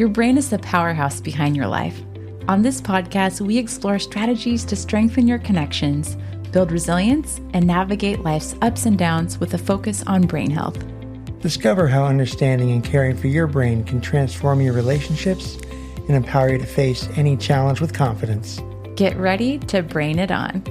Your brain is the powerhouse behind your life. On this podcast, we explore strategies to strengthen your connections, build resilience, and navigate life's ups and downs with a focus on brain health. Discover how understanding and caring for your brain can transform your relationships and empower you to face any challenge with confidence. Get ready to brain it on.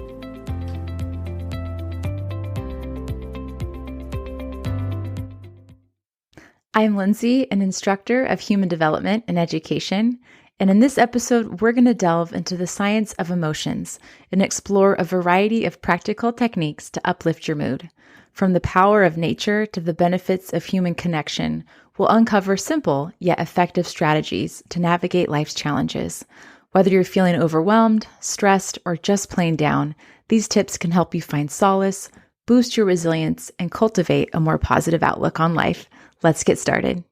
I'm Lindsey, an instructor of human development and education, and in this episode, we're going to delve into the science of emotions and explore a variety of practical techniques to uplift your mood. From the power of nature to the benefits of human connection, we'll uncover simple yet effective strategies to navigate life's challenges. Whether you're feeling overwhelmed, stressed, or just plain down, these tips can help you find solace, boost your resilience, and cultivate a more positive outlook on life. Let's get started.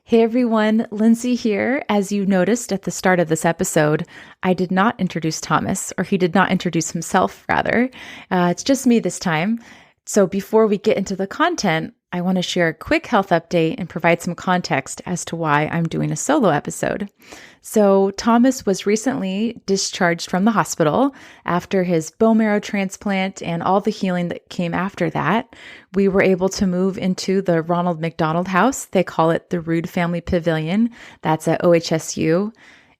Hey everyone, Lindsey here. As you noticed at the start of this episode, I did not introduce Thomas, or he did not introduce himself, rather. It's just me this time. So before we get into the content, I want to share a quick health update and provide some context as to why I'm doing a solo episode. So Thomas was recently discharged from the hospital after his bone marrow transplant and all the healing that came after that. We were able to move into the Ronald McDonald House. They call it the Rude Family Pavilion. That's at OHSU.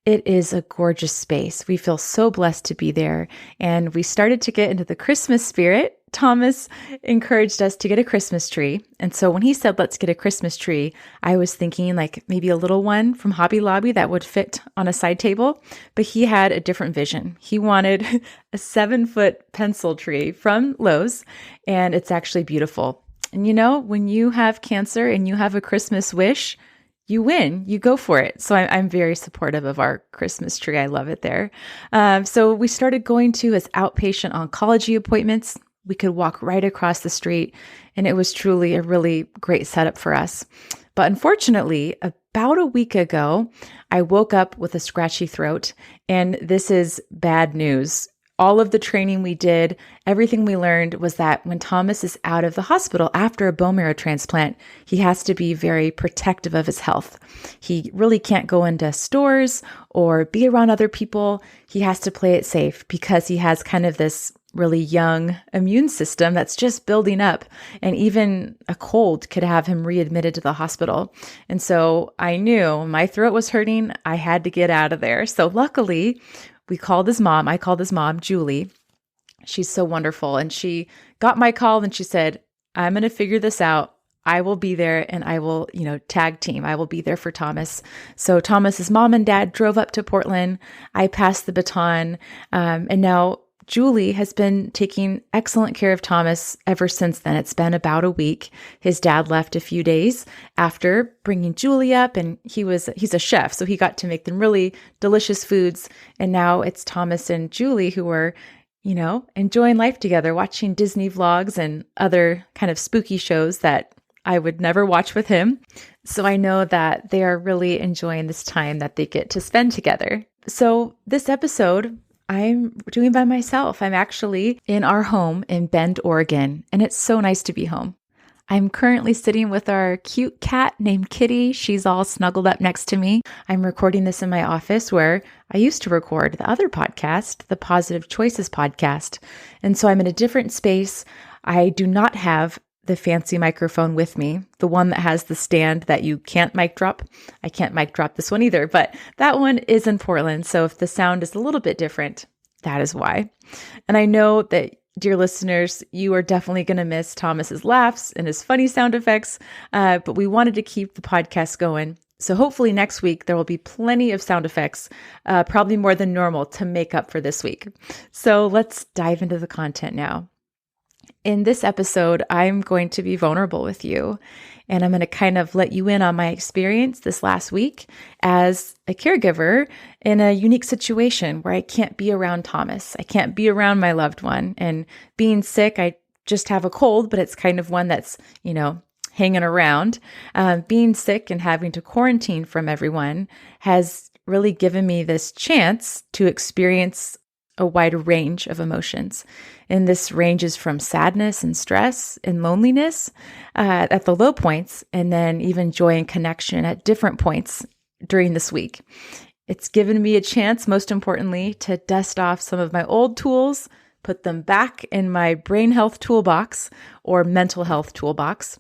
It is a gorgeous space. We feel so blessed to be there. And we started to get into the Christmas spirit. Thomas encouraged us to get a Christmas tree. And so when he said, let's get a Christmas tree, I was thinking like maybe a little one from Hobby Lobby that would fit on a side table. But he had a different vision. He wanted a 7-foot pencil tree from Lowe's, and it's actually beautiful. And you know, when you have cancer and you have a Christmas wish, you win, you go for it. So I'm very supportive of our Christmas tree. I love it there. So we started going to his outpatient oncology appointments. We could walk right across the street, and it was truly a really great setup for us. But unfortunately, about a week ago, I woke up with a scratchy throat, and this is bad news. All of the training we did, everything we learned was that when Thomas is out of the hospital after a bone marrow transplant, he has to be very protective of his health. He really can't go into stores or be around other people. He has to play it safe because he has kind of this really young immune system that's just building up. And even a cold could have him readmitted to the hospital. And so I knew my throat was hurting. I had to get out of there. So luckily, we called his mom. I called his mom, Julie. She's so wonderful. And she got my call and she said, I'm going to figure this out. I will be there and I will, tag team. I will be there for Thomas. So Thomas's mom and dad drove up to Portland. I passed the baton. And now Julie has been taking excellent care of Thomas ever since then. It's been about a week. His dad left a few days after bringing Julie up, and he's a chef, so he got to make them really delicious foods. And now it's Thomas and Julie who are, enjoying life together, watching Disney vlogs and other kind of spooky shows that I would never watch with him. So I know that they are really enjoying this time that they get to spend together. So this episode I'm doing by myself. I'm actually in our home in Bend, Oregon, and it's so nice to be home. I'm currently sitting with our cute cat named Kitty. She's all snuggled up next to me. I'm recording this in my office where I used to record the other podcast, the Positive Choices podcast. And so I'm in a different space. I do not have the fancy microphone with me, the one that has the stand that you can't mic drop. I can't mic drop this one either, but that one is in Portland. So if the sound is a little bit different, that is why. And I know that, dear listeners, you are definitely going to miss Thomas's laughs and his funny sound effects, but we wanted to keep the podcast going. So hopefully next week, there will be plenty of sound effects, probably more than normal to make up for this week. So let's dive into the content now. In this episode, I'm going to be vulnerable with you, and I'm going to kind of let you in on my experience this last week as a caregiver in a unique situation where I can't be around Thomas. I can't be around my loved one. And being sick, I just have a cold, but it's kind of one that's, hanging around. Being sick and having to quarantine from everyone has really given me this chance to experience a wide range of emotions. And this ranges from sadness and stress and loneliness at the low points, and then even joy and connection at different points during this week. It's given me a chance, most importantly, to dust off some of my old tools, put them back in my brain health toolbox or mental health toolbox.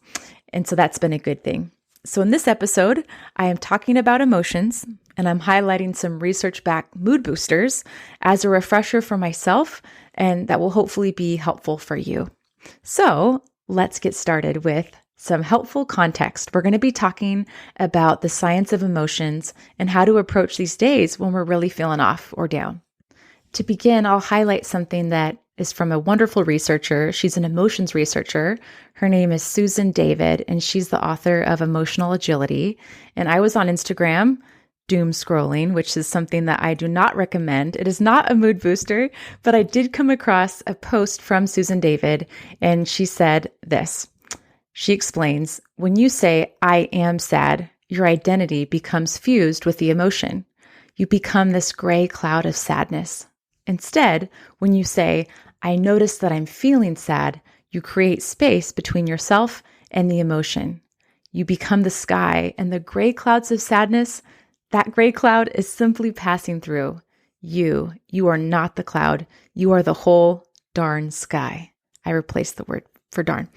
And so that's been a good thing. So in this episode, I am talking about emotions, and I'm highlighting some research-backed mood boosters as a refresher for myself, and that will hopefully be helpful for you. So let's get started with some helpful context. We're going to be talking about the science of emotions and how to approach these days when we're really feeling off or down. To begin, I'll highlight something that is from a wonderful researcher. She's an emotions researcher. Her name is Susan David, and she's the author of Emotional Agility. And I was on Instagram doom scrolling, which is something that I do not recommend. It is not a mood booster, but I did come across a post from Susan David, and she said this. She explains, when you say, I am sad, your identity becomes fused with the emotion. You become this gray cloud of sadness. Instead, when you say, I notice that I'm feeling sad, you create space between yourself and the emotion. You become the sky, and the gray clouds of sadness, that gray cloud is simply passing through. You are not the cloud. You are the whole darn sky. I replaced the word for darn.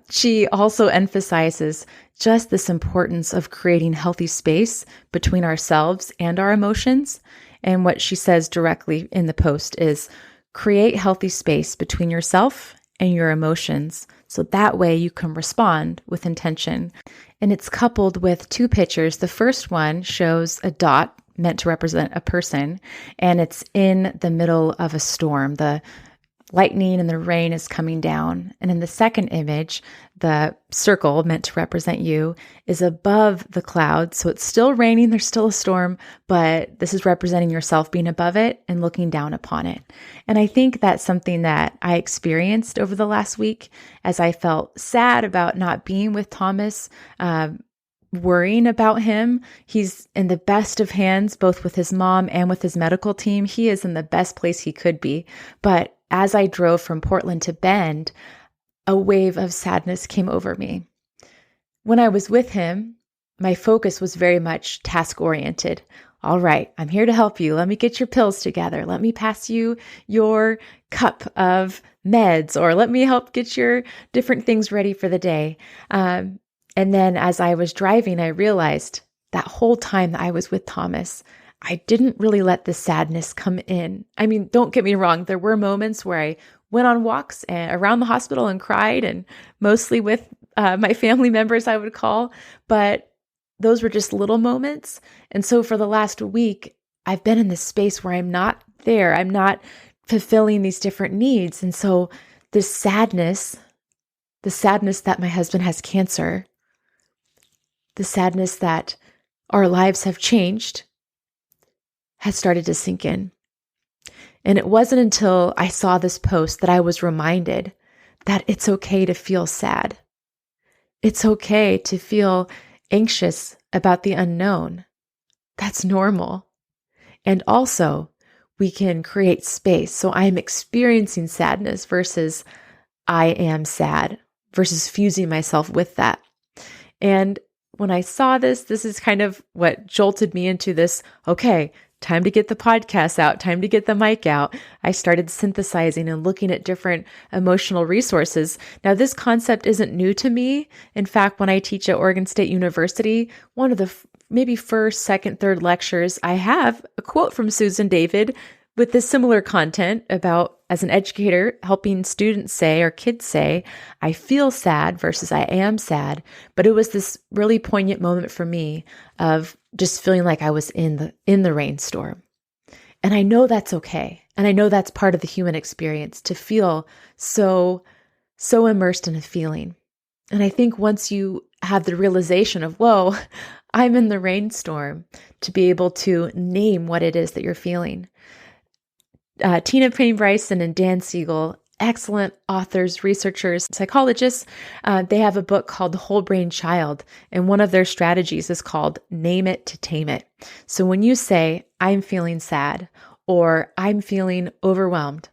She also emphasizes just this importance of creating healthy space between ourselves and our emotions. And what she says directly in the post is create healthy space between yourself and your emotions. So that way you can respond with intention. And it's coupled with two pictures. The first one shows a dot meant to represent a person, and it's in the middle of a storm. The lightning and the rain is coming down. And in the second image, the circle meant to represent you is above the clouds. So it's still raining, there's still a storm, but this is representing yourself being above it and looking down upon it. And I think that's something that I experienced over the last week as I felt sad about not being with Thomas, worrying about him. He's in the best of hands, both with his mom and with his medical team. He is in the best place he could be. But as I drove from Portland to Bend, a wave of sadness came over me. When I was with him, my focus was very much task-oriented. All right, I'm here to help you. Let me get your pills together. Let me pass you your cup of meds, or let me help get your different things ready for the day. And then as I was driving, I realized that whole time that I was with Thomas, I didn't really let the sadness come in. I mean, don't get me wrong. There were moments where I went on walks around the hospital and cried, and mostly with my family members I would call, but those were just little moments. And so for the last week, I've been in this space where I'm not there. I'm not fulfilling these different needs. And so this sadness, the sadness that my husband has cancer, the sadness that our lives have changed, has started to sink in. And it wasn't until I saw this post that I was reminded that it's okay to feel sad. It's okay to feel anxious about the unknown. That's normal. And also, we can create space. So I am experiencing sadness versus I am sad, versus fusing myself with that. And when I saw this is kind of what jolted me into this, okay, time to get the podcast out, time to get the mic out. I started synthesizing and looking at different emotional resources. Now, this concept isn't new to me. In fact, when I teach at Oregon State University, one of the maybe first, second, third lectures, I have a quote from Susan David with this similar content about, as an educator, helping students say, or kids say, I feel sad versus I am sad. But it was this really poignant moment for me of just feeling like I was in the rainstorm. And I know that's okay. And I know that's part of the human experience, to feel so immersed in a feeling. And I think once you have the realization of, whoa, I'm in the rainstorm, to be able to name what it is that you're feeling. Payne Bryson and Dan Siegel, excellent authors, researchers, psychologists, they have a book called The Whole Brain Child, and one of their strategies is called Name It to Tame It. So when you say, I'm feeling sad, or I'm feeling overwhelmed,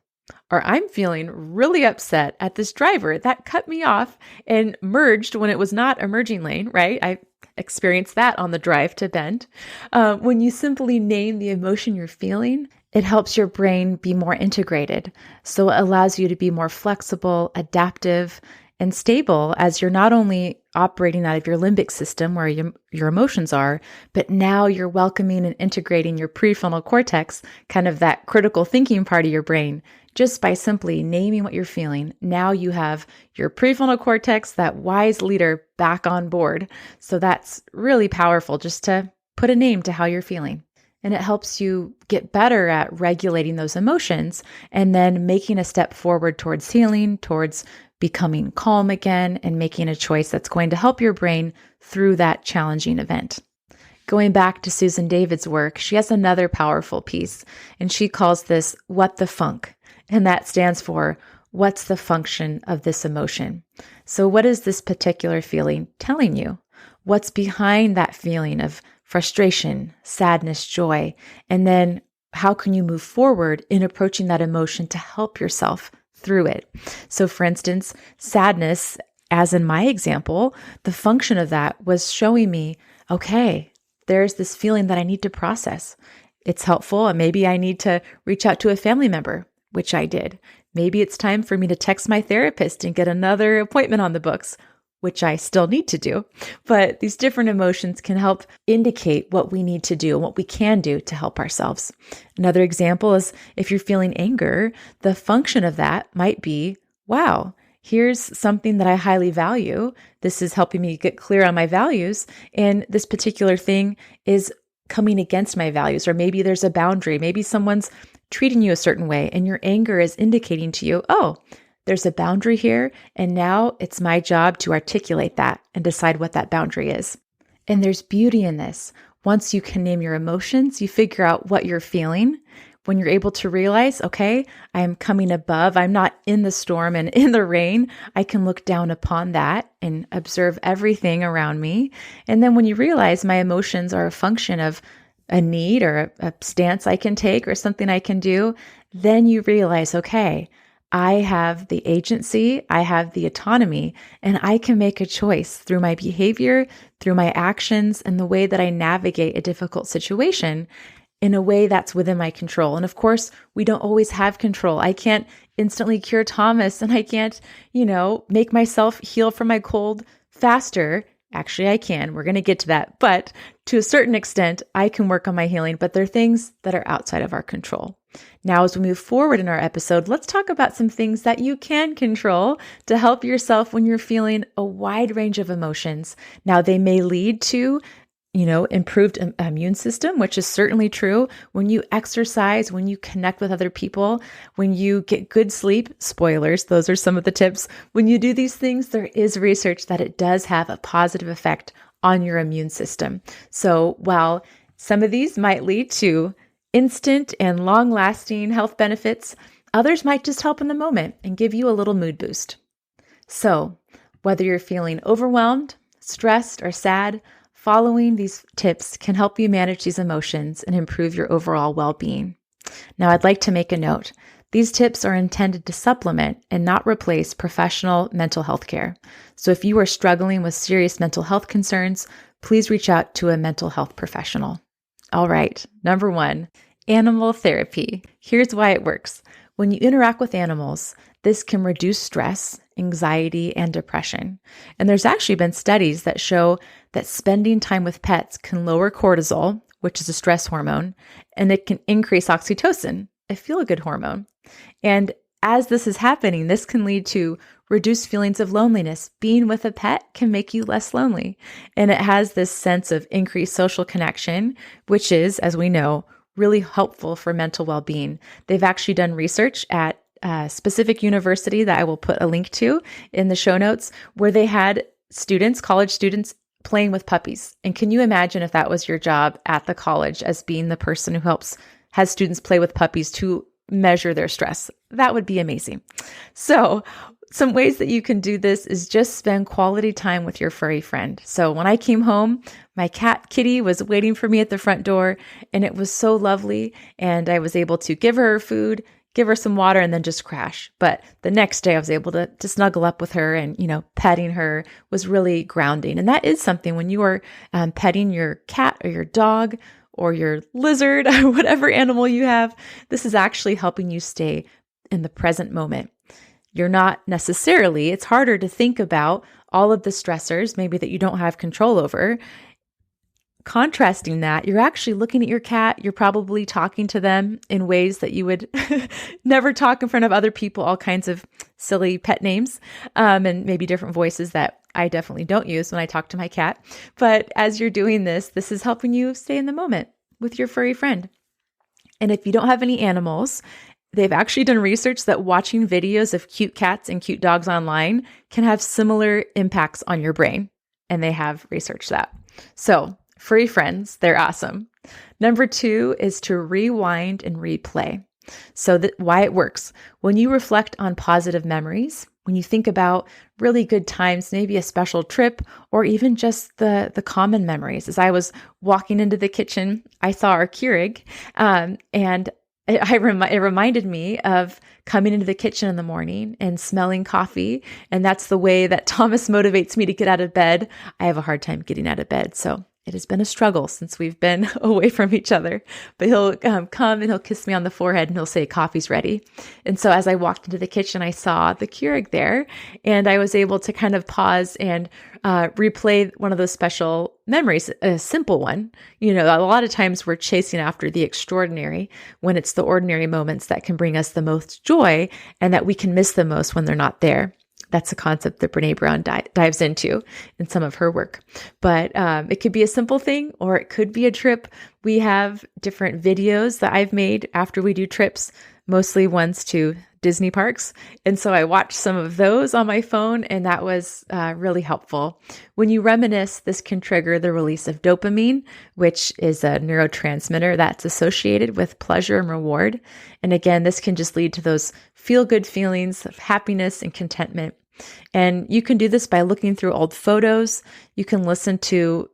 Or I'm feeling really upset at this driver that cut me off and merged when it was not a merging lane, right? I experienced that on the drive to Bend. When you simply name the emotion you're feeling, it helps your brain be more integrated. So it allows you to be more flexible, adaptive, and stable as you're not only operating out of your limbic system where your emotions are, but now you're welcoming and integrating your prefrontal cortex, kind of that critical thinking part of your brain, just by simply naming what you're feeling. Now you have your prefrontal cortex, that wise leader, back on board. So that's really powerful just to put a name to how you're feeling. And it helps you get better at regulating those emotions and then making a step forward towards healing, towards becoming calm again, and making a choice that's going to help your brain through that challenging event. Going back to Susan David's work, she has another powerful piece, and she calls this "What the Funk?" And that stands for what's the function of this emotion? So what is this particular feeling telling you? What's behind that feeling of frustration, sadness, joy? And then how can you move forward in approaching that emotion to help yourself through it? So for instance, sadness, as in my example, the function of that was showing me, okay, there's this feeling that I need to process. It's helpful, and maybe I need to reach out to a family member, which I did. Maybe it's time for me to text my therapist and get another appointment on the books, which I still need to do. But these different emotions can help indicate what we need to do and what we can do to help ourselves. Another example is if you're feeling anger, the function of that might be, wow, here's something that I highly value. This is helping me get clear on my values. And this particular thing is coming against my values. Or maybe there's a boundary. Maybe someone's treating you a certain way and your anger is indicating to you, oh, there's a boundary here, and now it's my job to articulate that and decide what that boundary is. And there's beauty in this. Once you can name your emotions, you figure out what you're feeling. When you're able to realize, okay, I am coming above, I'm not in the storm and in the rain, I can look down upon that and observe everything around me. And then when you realize my emotions are a function of a need or a stance I can take or something I can do, then you realize, okay, I have the agency, I have the autonomy, and I can make a choice through my behavior, through my actions, and the way that I navigate a difficult situation in a way that's within my control. And of course, we don't always have control. I can't instantly cure Thomas, and I can't, make myself heal from my cold faster. Actually, I can. We're going to get to that. But to a certain extent, I can work on my healing, but there are things that are outside of our control. Now, as we move forward in our episode, let's talk about some things that you can control to help yourself when you're feeling a wide range of emotions. Now, they may lead to improved immune system, which is certainly true. When you exercise, when you connect with other people, when you get good sleep, spoilers, those are some of the tips. When you do these things, there is research that it does have a positive effect on your immune system. So while some of these might lead to instant and long-lasting health benefits, others might just help in the moment and give you a little mood boost. So whether you're feeling overwhelmed, stressed, or sad, following these tips can help you manage these emotions and improve your overall well-being. Now, I'd like to make a note. These tips are intended to supplement and not replace professional mental health care. So if you are struggling with serious mental health concerns, please reach out to a mental health professional. All right, number 1, animal therapy. Here's why it works. When you interact with animals, this can reduce stress, anxiety, and depression. And there's actually been studies that show that spending time with pets can lower cortisol, which is a stress hormone, and it can increase oxytocin, a feel-good hormone. And as this is happening, this can lead to reduced feelings of loneliness. Being with a pet can make you less lonely. And it has this sense of increased social connection, which is, as we know, really helpful for mental well-being. They've actually done research at a specific university that I will put a link to in the show notes, where they had students, college students, playing with puppies. And can you imagine if that was your job at the college, as being the person who has students play with puppies to measure their stress? That would be amazing. So some ways that you can do this is just spend quality time with your furry friend. So when I came home, my cat Kitty was waiting for me at the front door, and it was so lovely. And I was able to give her food, give her some water and then just crash. But the next day I was able to snuggle up with her, and, petting her was really grounding. And that is something when you are petting your cat or your dog or your lizard or whatever animal you have, this is actually helping you stay in the present moment. You're not necessarily, it's harder to think about all of the stressors maybe that you don't have control over. Contrasting that, you're actually looking at your cat, you're probably talking to them in ways that you would never talk in front of other people, all kinds of silly pet names, and maybe different voices that I definitely don't use when I talk to my cat. But as you're doing this is helping you stay in the moment with your furry friend. And if you don't have any animals, they've actually done research that watching videos of cute cats and cute dogs online can have similar impacts on your brain. And they have researched that. So furry friends, they're awesome. Number 2 is to rewind and replay. So why it works. When you reflect on positive memories, when you think about really good times, maybe a special trip, or even just the common memories. As I was walking into the kitchen, I saw our Keurig, and it reminded me of coming into the kitchen in the morning and smelling coffee. And that's the way that Thomas motivates me to get out of bed. I have a hard time getting out of bed. So it has been a struggle since we've been away from each other, but he'll come and he'll kiss me on the forehead and he'll say, coffee's ready. And so as I walked into the kitchen, I saw the Keurig there, and I was able to kind of pause and replay one of those special memories, a simple one. A lot of times we're chasing after the extraordinary when it's the ordinary moments that can bring us the most joy and that we can miss the most when they're not there. That's a concept that Brene Brown dives into in some of her work. But it could be a simple thing, or it could be a trip. We have different videos that I've made after we do trips, mostly ones to Disney parks. And so I watched some of those on my phone, and that was really helpful. When you reminisce, this can trigger the release of dopamine, which is a neurotransmitter that's associated with pleasure and reward. And again, this can just lead to those feel-good feelings of happiness and contentment. And you can do this by looking through old photos. You can listen to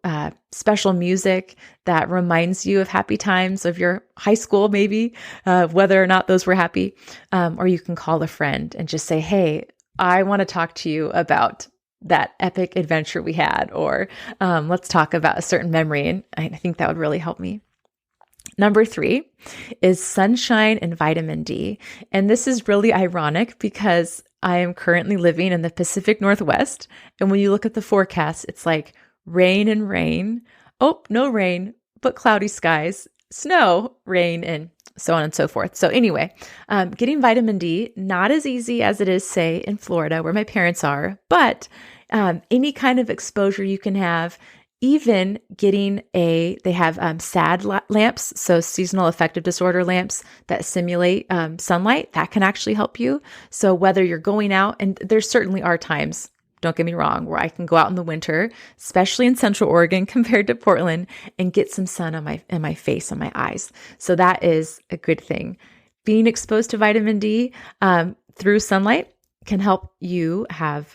special music that reminds you of happy times of your high school, maybe, whether or not those were happy. Or you can call a friend and just say, hey, I want to talk to you about that epic adventure we had, or let's talk about a certain memory. And I think that would really help me. Number 3 is sunshine and vitamin D. And this is really ironic because I am currently living in the Pacific Northwest. And when you look at the forecast, it's like rain and rain. Oh, no rain, but cloudy skies, snow, rain, and so on and so forth. So anyway, getting vitamin D, not as easy as it is, say, in Florida where my parents are, but any kind of exposure you can have. Even getting they have SAD lamps, so seasonal affective disorder lamps that simulate sunlight, that can actually help you. So whether you're going out, and there certainly are times, don't get me wrong, where I can go out in the winter, especially in Central Oregon compared to Portland, and get some sun on my face, on my eyes. So that is a good thing. Being exposed to vitamin D through sunlight can help you have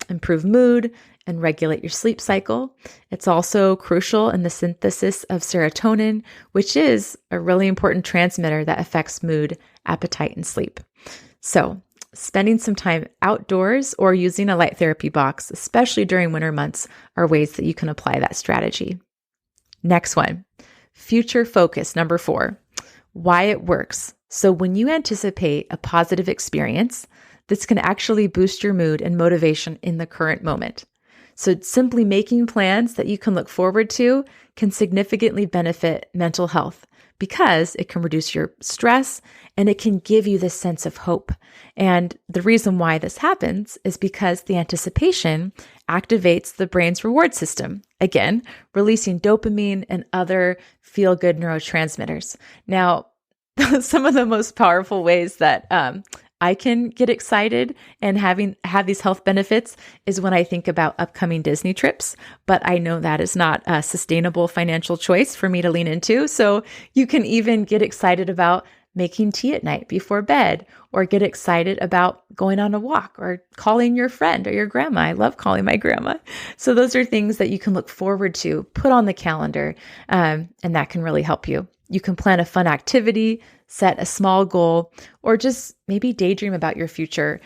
improved mood and regulate your sleep cycle. It's also crucial in the synthesis of serotonin, which is a really important transmitter that affects mood, appetite, and sleep. So spending some time outdoors or using a light therapy box, especially during winter months, are ways that you can apply that strategy. Next one, future focus, number 4, why it works. So when you anticipate a positive experience, this can actually boost your mood and motivation in the current moment. So simply making plans that you can look forward to can significantly benefit mental health because it can reduce your stress and it can give you this sense of hope. And the reason why this happens is because the anticipation activates the brain's reward system, again, releasing dopamine and other feel-good neurotransmitters. Now, some of the most powerful ways that I can get excited and have these health benefits is when I think about upcoming Disney trips, but I know that is not a sustainable financial choice for me to lean into. So you can even get excited about making tea at night before bed, or get excited about going on a walk or calling your friend or your grandma. I love calling my grandma. So those are things that you can look forward to, put on the calendar, and that can really help you. You can plan a fun activity, set a small goal, or just maybe daydream about your future.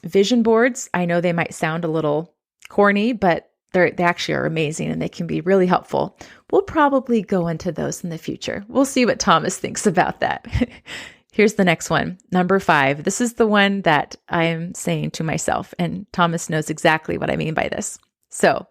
Vision boards, I know they might sound a little corny, but they actually are amazing and they can be really helpful. We'll probably go into those in the future. We'll see what Thomas thinks about that. Here's the next one, number 5. This is the one that I am saying to myself, and Thomas knows exactly what I mean by this. So,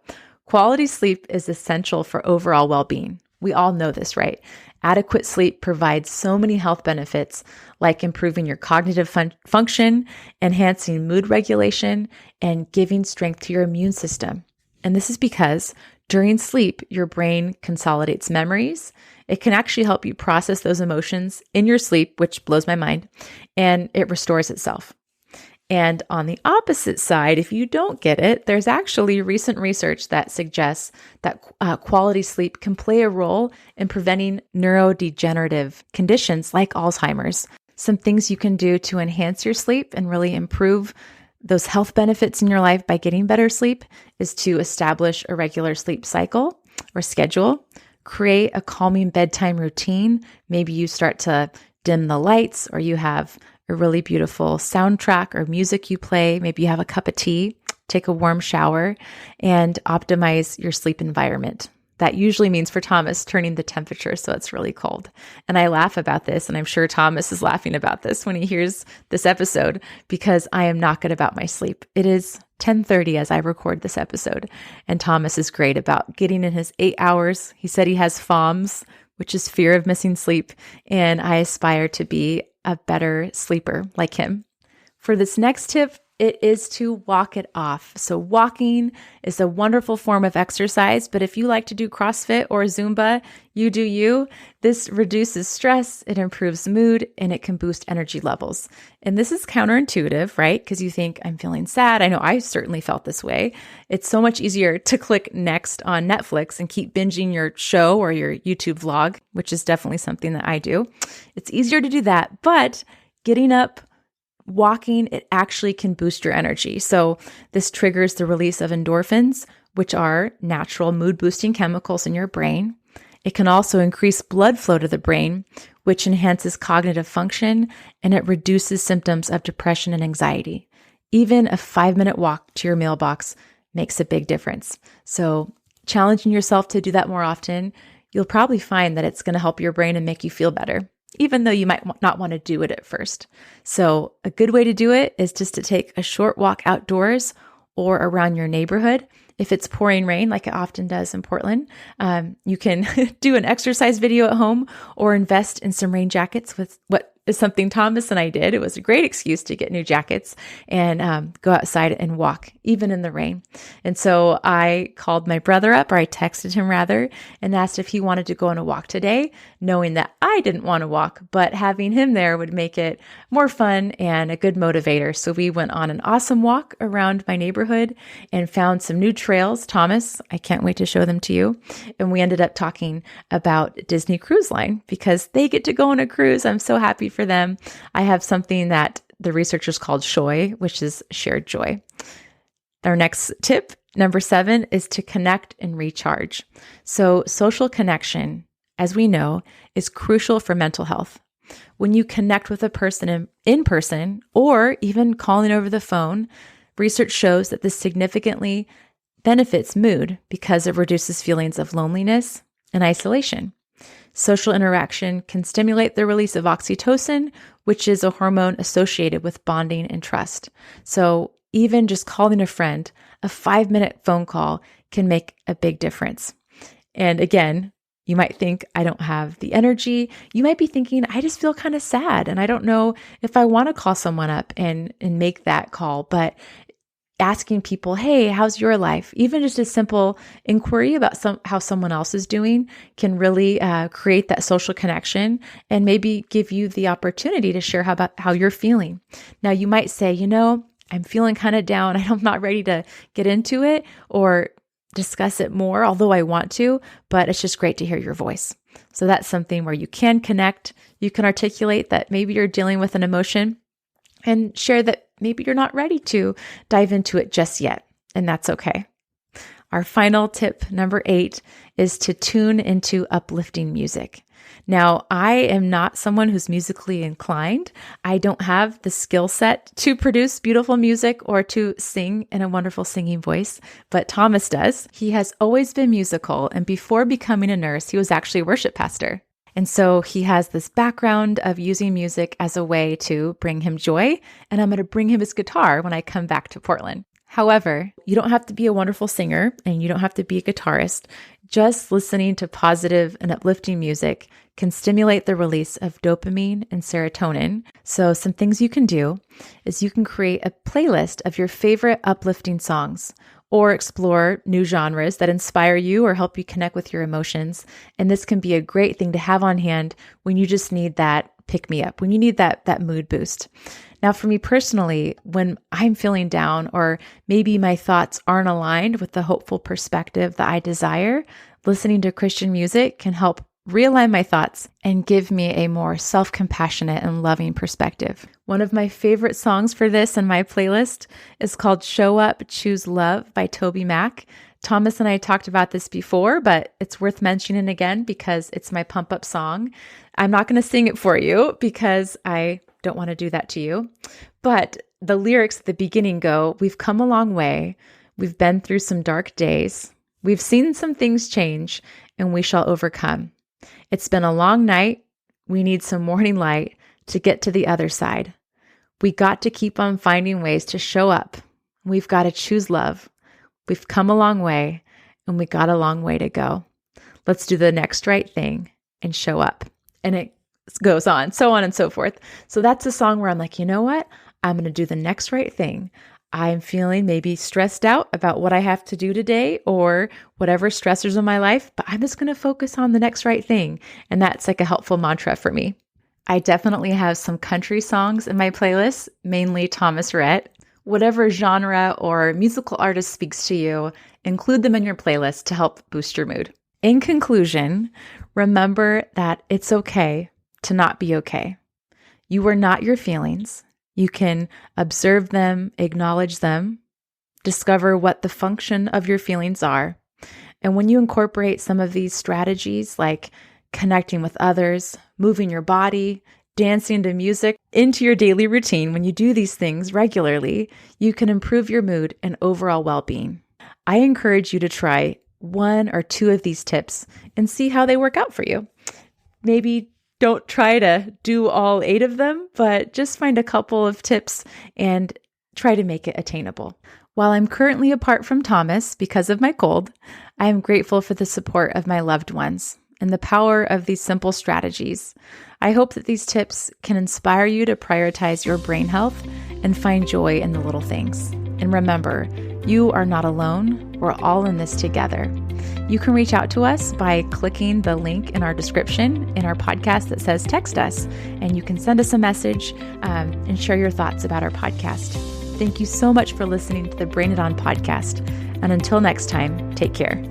quality sleep is essential for overall well-being. We all know this, right? Adequate sleep provides so many health benefits, like improving your cognitive function, enhancing mood regulation, and giving strength to your immune system. And this is because during sleep, your brain consolidates memories. It can actually help you process those emotions in your sleep, which blows my mind, and it restores itself. And on the opposite side, if you don't get it, there's actually recent research that suggests that quality sleep can play a role in preventing neurodegenerative conditions like Alzheimer's. Some things you can do to enhance your sleep and really improve those health benefits in your life by getting better sleep is to establish a regular sleep cycle or schedule, create a calming bedtime routine. Maybe you start to dim the lights, or you have a really beautiful soundtrack or music you play. Maybe you have a cup of tea, take a warm shower, and optimize your sleep environment. That usually means for Thomas turning the temperature so it's really cold. And I laugh about this, and I'm sure Thomas is laughing about this when he hears this episode, because I am not good about my sleep. It is 10:30 as I record this episode, and Thomas is great about getting in his 8 hours. He said he has FOMS, which is fear of missing sleep, and I aspire to be a better sleeper like him. For this next tip, it is to walk it off. So walking is a wonderful form of exercise, but if you like to do CrossFit or Zumba, you do you. This reduces stress, it improves mood, and it can boost energy levels. And this is counterintuitive, right? Because you think, I'm feeling sad. I know I certainly felt this way. It's so much easier to click next on Netflix and keep binging your show or your YouTube vlog, which is definitely something that I do. It's easier to do that, but getting up, walking, it actually can boost your energy. So this triggers the release of endorphins, which are natural mood boosting chemicals in your brain. It can also increase blood flow to the brain, which enhances cognitive function, and it reduces symptoms of depression and anxiety. Even a 5-minute walk to your mailbox makes a big difference. So challenging yourself to do that more often, you'll probably find that it's going to help your brain and make you feel better, even though you might not want to do it at first. So a good way to do it is just to take a short walk outdoors or around your neighborhood. If it's pouring rain, like it often does in Portland, you can do an exercise video at home or invest in some rain jackets, with what is something Thomas and I did. It was a great excuse to get new jackets and go outside and walk, even in the rain. And so I called my brother up, or I texted him rather, and asked if he wanted to go on a walk today, knowing that I didn't want to walk, but having him there would make it more fun and a good motivator. So we went on an awesome walk around my neighborhood and found some new trails. Thomas, I can't wait to show them to you. And we ended up talking about Disney Cruise Line because they get to go on a cruise. I'm so happy for them. I have something that the researchers called SHOI, which is shared joy. Our next tip, number 7, is to connect and recharge. So social connection, as we know, is crucial for mental health. When you connect with a person in person, or even calling over the phone, research shows that this significantly benefits mood because it reduces feelings of loneliness and isolation. Social interaction can stimulate the release of oxytocin, which is a hormone associated with bonding and trust. So even just calling a friend, a 5-minute phone call can make a big difference. And again, you might think, I don't have the energy. You might be thinking, I just feel kind of sad and I don't know if I want to call someone up and make that call. But asking people, hey, how's your life? Even just a simple inquiry about how someone else is doing can really create that social connection and maybe give you the opportunity to share how you're feeling. Now, you might say, I'm feeling kind of down. I'm not ready to get into it or discuss it more, although I want to, but it's just great to hear your voice. So that's something where you can connect. You can articulate that maybe you're dealing with an emotion and share that maybe you're not ready to dive into it just yet, and that's okay. Our final tip, number 8, is to tune into uplifting music. Now, I am not someone who's musically inclined. I don't have the skill set to produce beautiful music or to sing in a wonderful singing voice, but Thomas does. He has always been musical, and before becoming a nurse, he was actually a worship pastor. And so he has this background of using music as a way to bring him joy, and I'm going to bring him his guitar when I come back to Portland. However, you don't have to be a wonderful singer and you don't have to be a guitarist. Just listening to positive and uplifting music can stimulate the release of dopamine and serotonin. So some things you can do is you can create a playlist of your favorite uplifting songs or explore new genres that inspire you or help you connect with your emotions. And this can be a great thing to have on hand when you just need that pick me up, when you need that mood boost. Now, for me personally, when I'm feeling down or maybe my thoughts aren't aligned with the hopeful perspective that I desire, listening to Christian music can help realign my thoughts and give me a more self-compassionate and loving perspective. One of my favorite songs for this in my playlist is called Show Up, Choose Love by Toby Mac. Thomas and I talked about this before, but it's worth mentioning again because it's my pump up song. I'm not going to sing it for you because I don't want to do that to you. But the lyrics at the beginning go, "We've come a long way. We've been through some dark days. We've seen some things change and we shall overcome. It's been a long night. We need some morning light to get to the other side. We got to keep on finding ways to show up. We've got to choose love. We've come a long way and we got a long way to go. Let's do the next right thing and show up." And it goes on and so forth. So that's a song where I'm like, you know what? I'm going to do the next right thing. I'm feeling maybe stressed out about what I have to do today or whatever stressors in my life, but I'm just going to focus on the next right thing. And that's like a helpful mantra for me. I definitely have some country songs in my playlist, mainly Thomas Rhett. Whatever genre or musical artist speaks to you, include them in your playlist to help boost your mood. In conclusion, remember that it's okay to not be okay. You are not your feelings. You can observe them, acknowledge them, discover what the function of your feelings are. And when you incorporate some of these strategies like connecting with others, moving your body, dancing to music into your daily routine, when you do these things regularly, you can improve your mood and overall well-being. I encourage you to try 1 or 2 of these tips and see how they work out for you. Maybe don't try to do all 8 of them, but just find a couple of tips and try to make it attainable. While I'm currently apart from Thomas because of my cold, I am grateful for the support of my loved ones and the power of these simple strategies. I hope that these tips can inspire you to prioritize your brain health and find joy in the little things. And remember, you are not alone. We're all in this together. You can reach out to us by clicking the link in our description in our podcast that says text us, and you can send us a message and share your thoughts about our podcast. Thank you so much for listening to the Brain It On podcast. And until next time, take care.